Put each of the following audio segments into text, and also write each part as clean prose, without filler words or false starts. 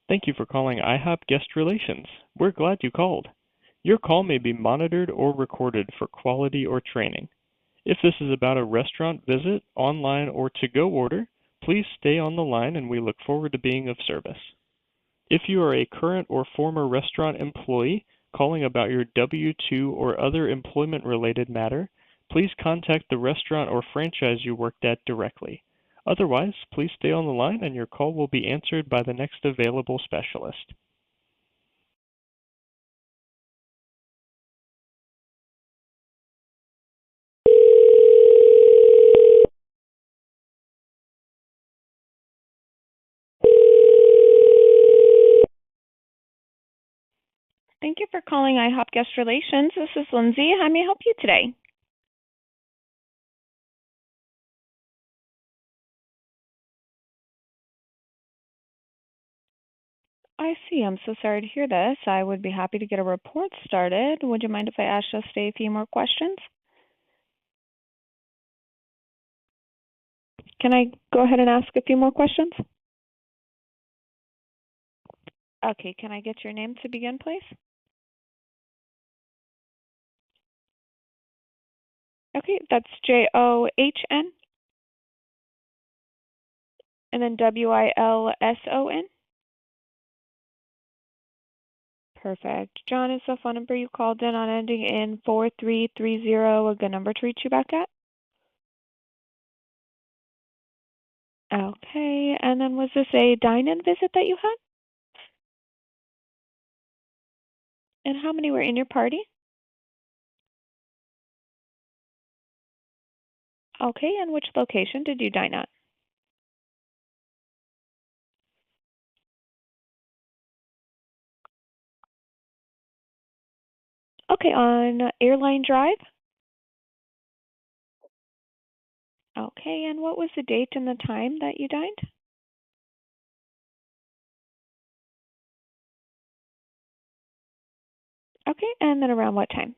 Thank you for calling IHOP Guest Relations. We're glad you called. Your call may be monitored or recorded for quality or training. If this is about a restaurant visit, online, or to-go order, please stay on the line and we look forward to being of service. If you are a current or former restaurant employee calling about your W-2 or other employment-related matter, please contact the restaurant or franchise you worked at directly. Otherwise, please stay on the line and your call will be answered by the next available specialist. Thank you for calling IHOP Guest Relations. This is Lindsay. How may I help you today? I see. I'm so sorry to hear this. I would be happy to get a report started. Would you mind if I asked just a few more questions? Can I go ahead and ask a few more questions? Okay, can I get your name to begin, please? Okay, that's John and then Wilson. Perfect. John, is the phone number you called in on ending in 4330 a good number to reach you back at? Okay, and then was this a dine-in visit that you had? And how many were in your party? Okay, and which location did you dine at? Okay, on Airline Drive? Okay, and what was the date and the time that you dined? Okay, and then around what time?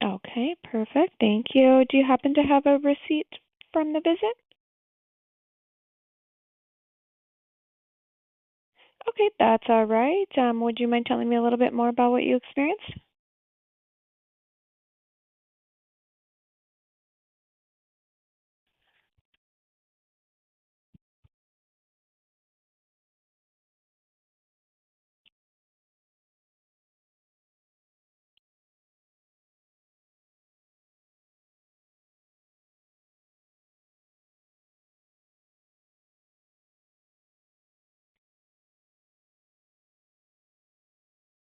Okay, perfect. Thank you. Do you happen to have a receipt from the visit? Okay, that's all right. Would you mind telling me a little bit more about what you experienced?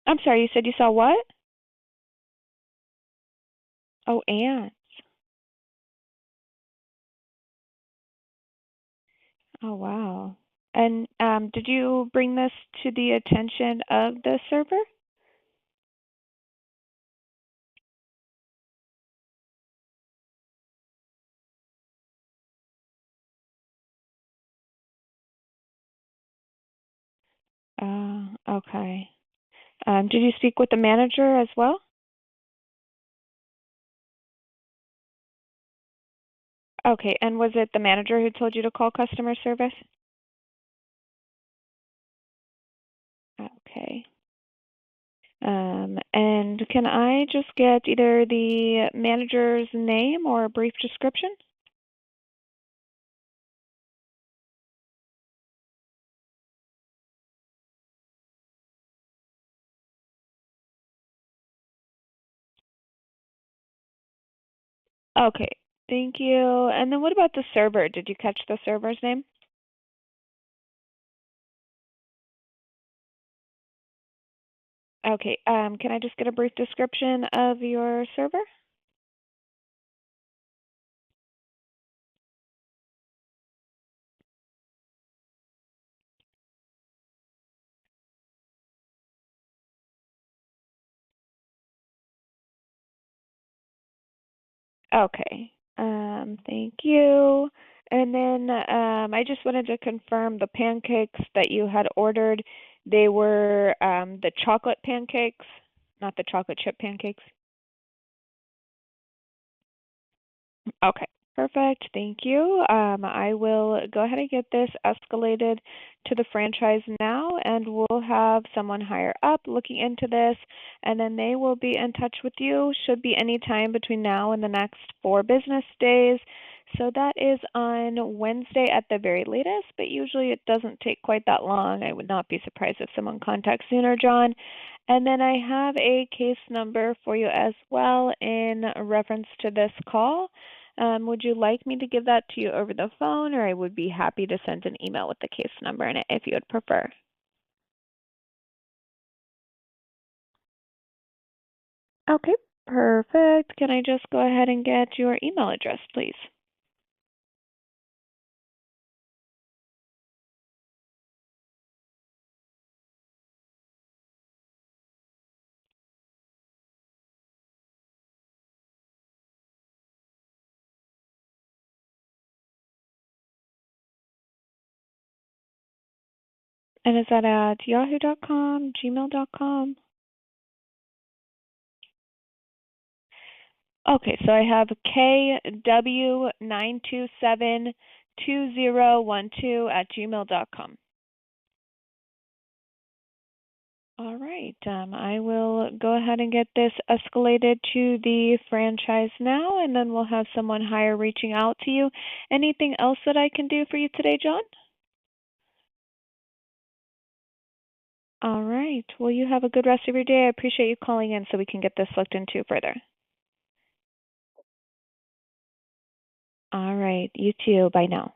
I'm sorry, you said you saw what? Oh, ants. Oh, wow. And did you bring this to the attention of the server? Okay. Did you speak with the manager as well? Okay, and was it the manager who told you to call customer service? Okay. And can I just get either the manager's name or a brief description? Okay, thank you. And then what about the server? Did you catch the server's name? Okay, can I just get a brief description of your server? Okay. Thank you. And then I just wanted to confirm the pancakes that you had ordered. They were the chocolate pancakes, not the chocolate chip pancakes. Okay, perfect. Thank you. I will go ahead and get this escalated to the franchise now, and we'll have someone higher up looking into this, and then they will be in touch with you. Should be any time between now and the next 4 business days. So that is on Wednesday at the very latest, but usually it doesn't take quite that long. I would not be surprised if someone contacts sooner, John. And then I have a case number for you as well in reference to this call. Would you like me to give that to you over the phone, or I would be happy to send an email with the case number in it if you would prefer? Okay, perfect. Can I just go ahead and get your email address, please? And is that at yahoo.com, gmail.com? Okay, so I have KW9272012 at gmail.com. All right, I will go ahead and get this escalated to the franchise now, and then we'll have someone higher reaching out to you. Anything else that I can do for you today, John? All right, well, you have a good rest of your day. I appreciate you calling in so we can get this looked into further. All right, you too. Bye now.